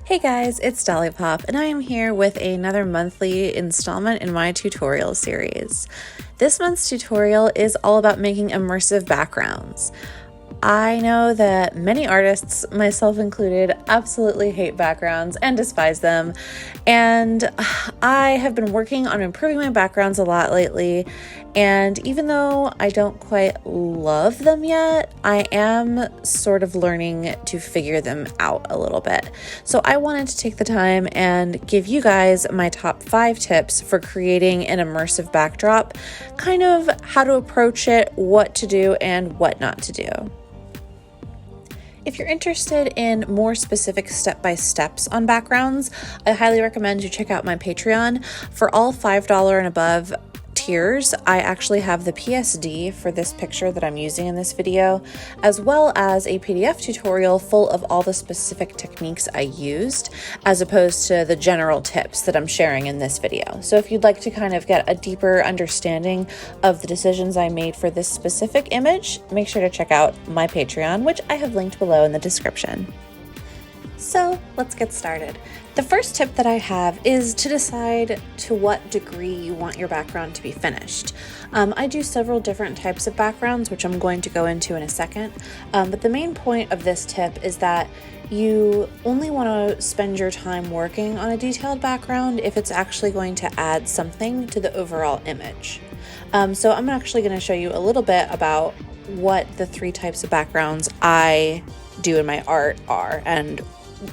Hey guys, it's Dolly Pop, and I am here with another monthly installment in my tutorial series. This month's tutorial is all about making immersive backgrounds. I know that many artists, myself included, absolutely hate backgrounds and despise them, and I have been working on improving my backgrounds a lot lately, and even though I don't quite love them yet, I am sort of learning to figure them out a little bit. So I wanted to take the time and give you guys my top 5 tips for creating an immersive backdrop, kind of how to approach it, what to do, and what not to do. If you're interested in more specific step-by-steps on backgrounds, I highly recommend you check out my Patreon. For all $5 and above tiers, I actually have the PSD for this picture that I'm using in this video, as well as a PDF tutorial full of all the specific techniques I used, as opposed to the general tips that I'm sharing in this video. So if you'd like to kind of get a deeper understanding of the decisions I made for this specific image, make sure to check out my Patreon, which I have linked below in the description. So let's get started. The first tip that I have is to decide to what degree you want your background to be finished. I do several different types of backgrounds, which I'm going to go into in a second, but the main point of this tip is that you only want to spend your time working on a detailed background if it's actually going to add something to the overall image. So I'm actually going to show you a little bit about what the 3 types of backgrounds I do in my art are, and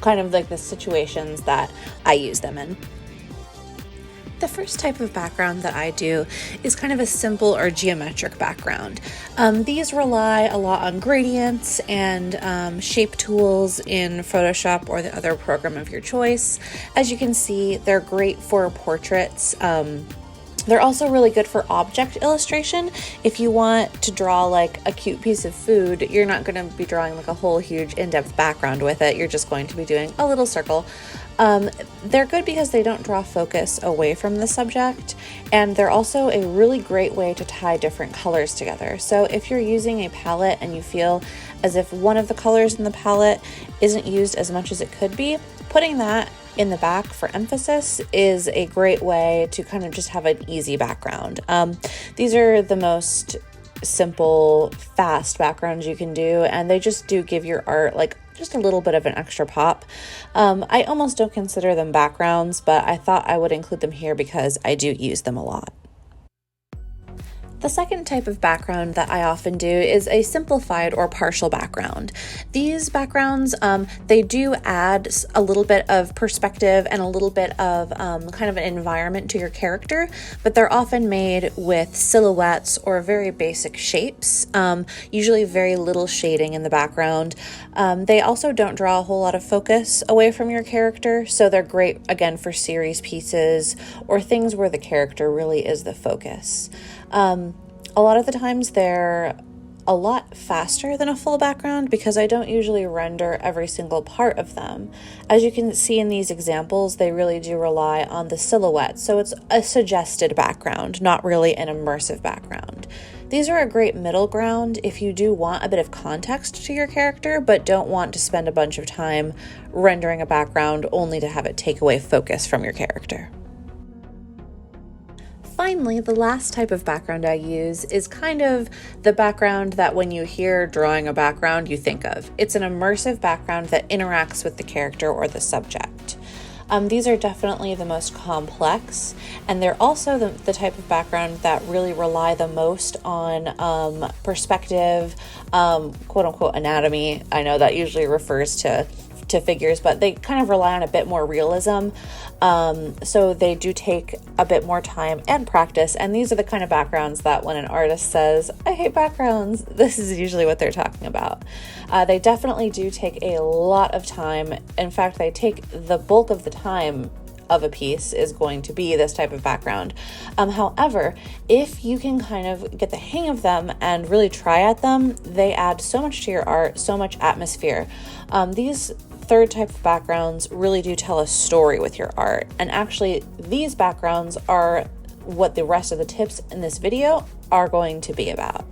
kind of like the situations that I use them in. The first type of background that I do is kind of a simple or geometric background. These rely a lot on gradients and shape tools in Photoshop or the other program of your choice. As you can see, they're great for portraits. They're also really good for object illustration. If you want to draw like a cute piece of food, you're not going to be drawing like a whole huge in-depth background with it. You're just going to be doing a little circle. They're good because they don't draw focus away from the subject, and they're also a really great way to tie different colors together. So if you're using a palette and you feel as if one of the colors in the palette isn't used as much as it could be, putting that in the back for emphasis is a great way to kind of just have an easy background. These are the most simple, fast backgrounds you can do, and they just do give your art like just a little bit of an extra pop. I almost don't consider them backgrounds, but I thought I would include them here because I do use them a lot. The second type of background that I often do is a simplified or partial background. These backgrounds, they do add a little bit of perspective and a little bit of kind of an environment to your character, but they're often made with silhouettes or very basic shapes, usually very little shading in the background. They also don't draw a whole lot of focus away from your character, so they're great, again, for series pieces or things where the character really is the focus. A lot of the times they're a lot faster than a full background because I don't usually render every single part of them. As you can see in these examples, they really do rely on the silhouette, so it's a suggested background, not really an immersive background. These are a great middle ground if you do want a bit of context to your character, but don't want to spend a bunch of time rendering a background only to have it take away focus from your character. Finally, the last type of background I use is kind of the background that when you hear drawing a background, you think of. It's an immersive background that interacts with the character or the subject. These are definitely the most complex, and they're also the type of background that really rely the most on perspective, quote-unquote anatomy. I know that usually refers to figures, but they kind of rely on a bit more realism. So they do take a bit more time and practice, and these are the kind of backgrounds that when an artist says, I hate backgrounds, this is usually what they're talking about. They definitely do take a lot of time. In fact, they take the bulk of the time of a piece is going to be this type of background. However, if you can kind of get the hang of them and really try at them, they add so much to your art, so much atmosphere. These third type of backgrounds really do tell a story with your art, and actually these backgrounds are what the rest of the tips in this video are going to be about.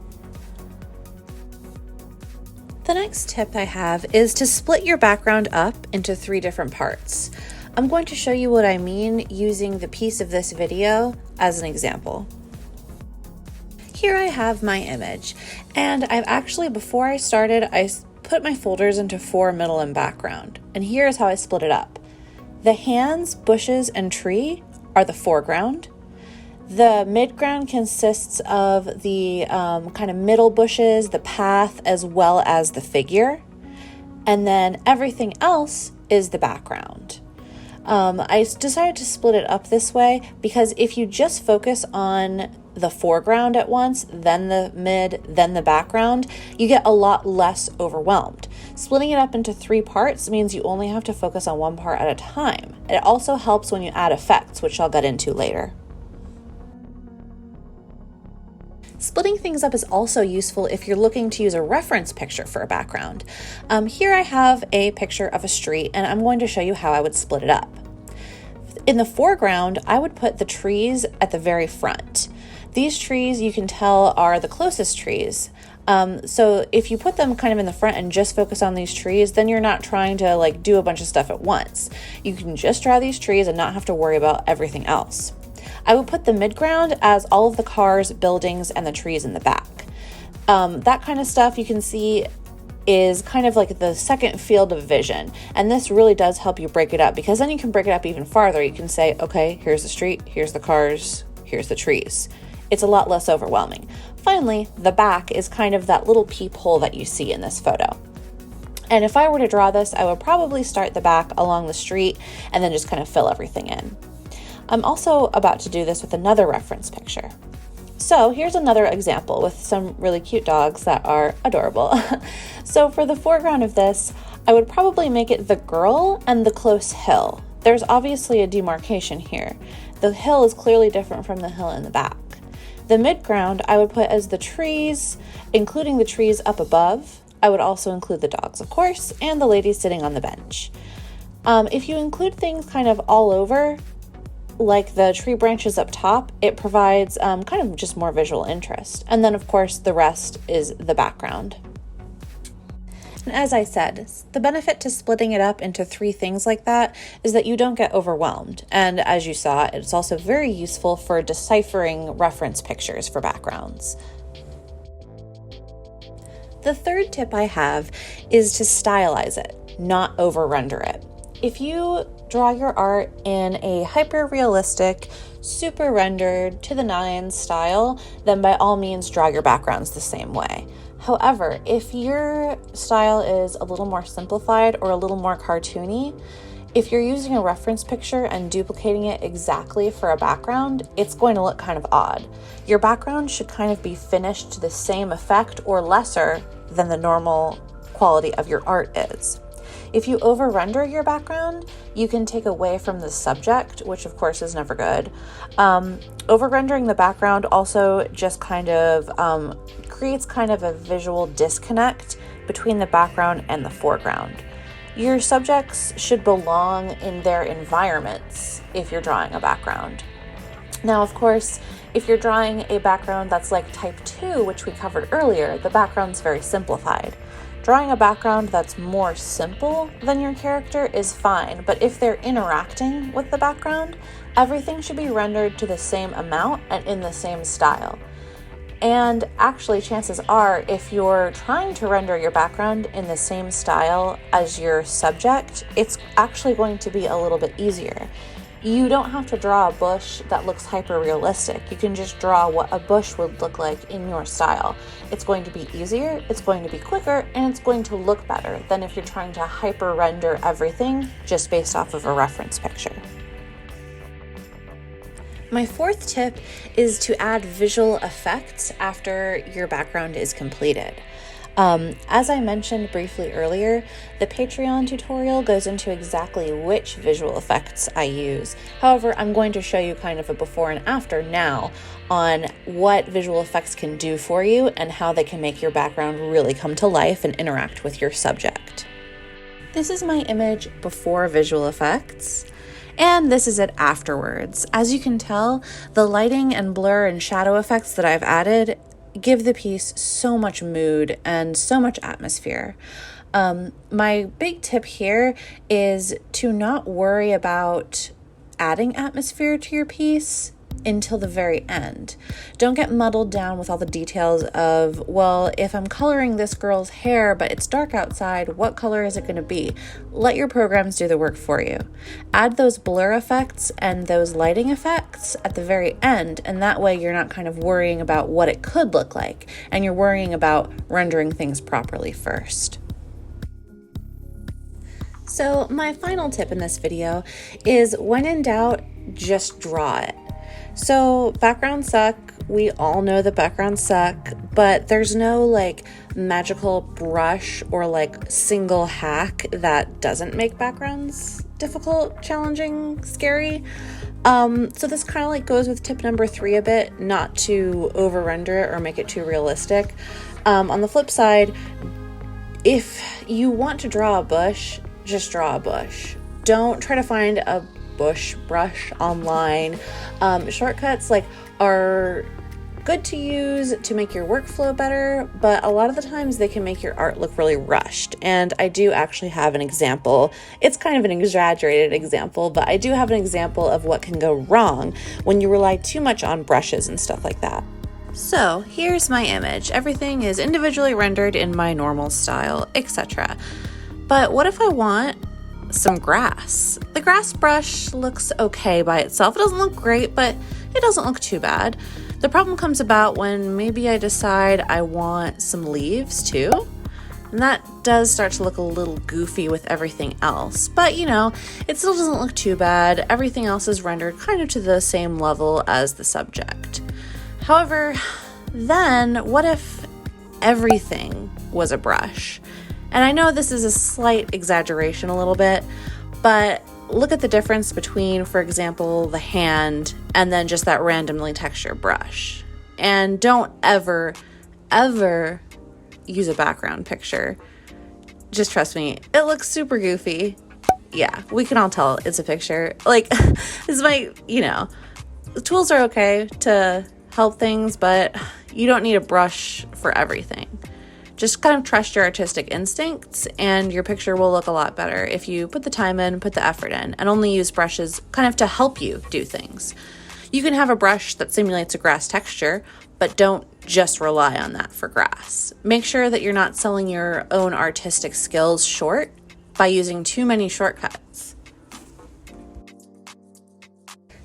The next tip I have is to split your background up into 3 different parts. I'm going to show you what I mean using the piece of this video as an example. Here I have my image, and I've actually, before I started, I put my folders into 4 middle and background, and here's how I split it up. The hands, bushes, and tree are the foreground. The midground consists of the kind of middle bushes, the path, as well as the figure. And then everything else is the background. I decided to split it up this way because if you just focus on the foreground at once, then the mid, then the background, you get a lot less overwhelmed. Splitting it up into 3 parts means you only have to focus on one part at a time. It also helps when you add effects, which I'll get into later. Splitting things up is also useful if you're looking to use a reference picture for a background. Here I have a picture of a street, and I'm going to show you how I would split it up. In the foreground, I would put the trees at the very front. These trees, you can tell, are the closest trees. So if you put them kind of in the front and just focus on these trees, then you're not trying to do a bunch of stuff at once. You can just draw these trees and not have to worry about everything else. I would put the midground as all of the cars, buildings, and the trees in the back. That kind of stuff you can see is kind of like the second field of vision. And this really does help you break it up because then you can break it up even farther. You can say, okay, here's the street, here's the cars, here's the trees. It's a lot less overwhelming. Finally, the back is kind of that little peephole that you see in this photo. And if I were to draw this, I would probably start the back along the street and then just kind of fill everything in. I'm also about to do this with another reference picture. So here's another example with some really cute dogs that are adorable. So for the foreground of this, I would probably make it the girl and the close hill. There's obviously a demarcation here. The hill is clearly different from the hill in the back. The midground I would put as the trees, including the trees up above. I would also include the dogs, of course, and the lady sitting on the bench. If you include things kind of all over, like the tree branches up top, it provides kind of just more visual interest. And then of course the rest is the background. And as I said, the benefit to splitting it up into 3 things like that is that you don't get overwhelmed. And as you saw, it's also very useful for deciphering reference pictures for backgrounds. The third tip I have is to stylize it, not over-render it. If you draw your art in a hyper-realistic, super rendered, to the nines style, then by all means draw your backgrounds the same way. However, if your style is a little more simplified or a little more cartoony, if you're using a reference picture and duplicating it exactly for a background, it's going to look kind of odd. Your background should kind of be finished to the same effect or lesser than the normal quality of your art is. If you over-render your background, you can take away from the subject, which of course is never good. Over-rendering the background also just kind of creates kind of a visual disconnect between the background and the foreground. Your subjects should belong in their environments if you're drawing a background. Now, of course, if you're drawing a background that's like type 2, which we covered earlier, the background's very simplified. Drawing a background that's more simple than your character is fine, but if they're interacting with the background, everything should be rendered to the same amount and in the same style. And actually, chances are, if you're trying to render your background in the same style as your subject, it's actually going to be a little bit easier. You don't have to draw a bush that looks hyper-realistic. You can just draw what a bush would look like in your style. It's going to be easier, it's going to be quicker, and it's going to look better than if you're trying to hyper-render everything just based off of a reference picture. My fourth tip is to add visual effects after your background is completed. As I mentioned briefly earlier, the Patreon tutorial goes into exactly which visual effects I use. However, I'm going to show you kind of a before and after now on what visual effects can do for you and how they can make your background really come to life and interact with your subject. This is my image before visual effects. And this is it afterwards. As you can tell, the lighting and blur and shadow effects that I've added give the piece so much mood and so much atmosphere. My big tip here is to not worry about adding atmosphere to your piece until the very end. Don't get muddled down with all the details of, well, if I'm coloring this girl's hair, but it's dark outside, what color is it going to be? Let your programs do the work for you. Add those blur effects and those lighting effects at the very end, and that way you're not kind of worrying about what it could look like, and you're worrying about rendering things properly first. So my final tip in this video is, when in doubt, just draw it. So backgrounds suck. We all know that backgrounds suck, but there's no like magical brush or like single hack that doesn't make backgrounds difficult, challenging, scary. So this kind of like goes with tip number 3 a bit, not to over render it or make it too realistic. On the flip side, if you want to draw a bush, just draw a bush. Don't try to find a bush brush online. Shortcuts are good to use to make your workflow better, but a lot of the times they can make your art look really rushed. And I do actually have an example. It's kind of an exaggerated example, but I do have an example of what can go wrong when you rely too much on brushes and stuff like that. So here's my image. Everything is individually rendered in my normal style, etc. But what if I want some grass? The grass brush looks okay by itself. It doesn't look great, but it doesn't look too bad. The problem comes about when maybe I decide I want some leaves too. And that does start to look a little goofy with everything else. But it still doesn't look too bad. Everything else is rendered kind of to the same level as the subject. However, then what if everything was a brush? And I know this is a slight exaggeration a little bit, but look at the difference between, for example, the hand and then just that randomly textured brush. And don't ever, ever use a background picture. Just trust me, it looks super goofy. Yeah, we can all tell it's a picture. This is the tools are okay to help things, but you don't need a brush for everything. Just kind of trust your artistic instincts, and your picture will look a lot better if you put the time in, put the effort in, and only use brushes kind of to help you do things. You can have a brush that simulates a grass texture, but don't just rely on that for grass. Make sure that you're not selling your own artistic skills short by using too many shortcuts.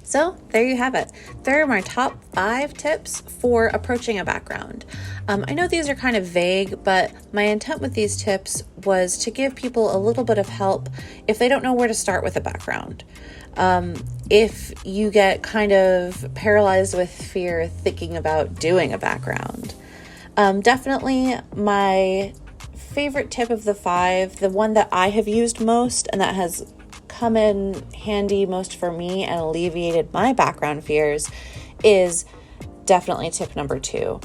So there you have it. There are my top 5 tips for approaching a background. I know these are kind of vague, but my intent with these tips was to give people a little bit of help if they don't know where to start with a background. If you get kind of paralyzed with fear thinking about doing a background. Definitely my favorite tip of the 5, the one that I have used most and that has come in handy most for me and alleviated my background fears, is definitely tip number 2.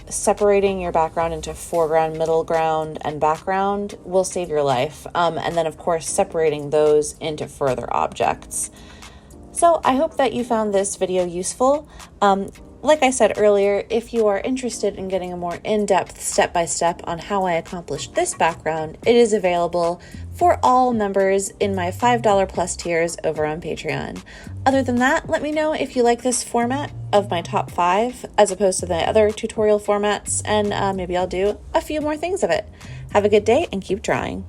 Separating your background into foreground, middle ground, and background will save your life. And then of course, separating those into further objects. So I hope that you found this video useful. Like I said earlier, if you are interested in getting a more in-depth step-by-step on how I accomplished this background, it is available for all members in my $5 plus tiers over on Patreon. Other than that, let me know if you like this format of my top 5 as opposed to the other tutorial formats, and maybe I'll do a few more things of it. Have a good day and keep drawing.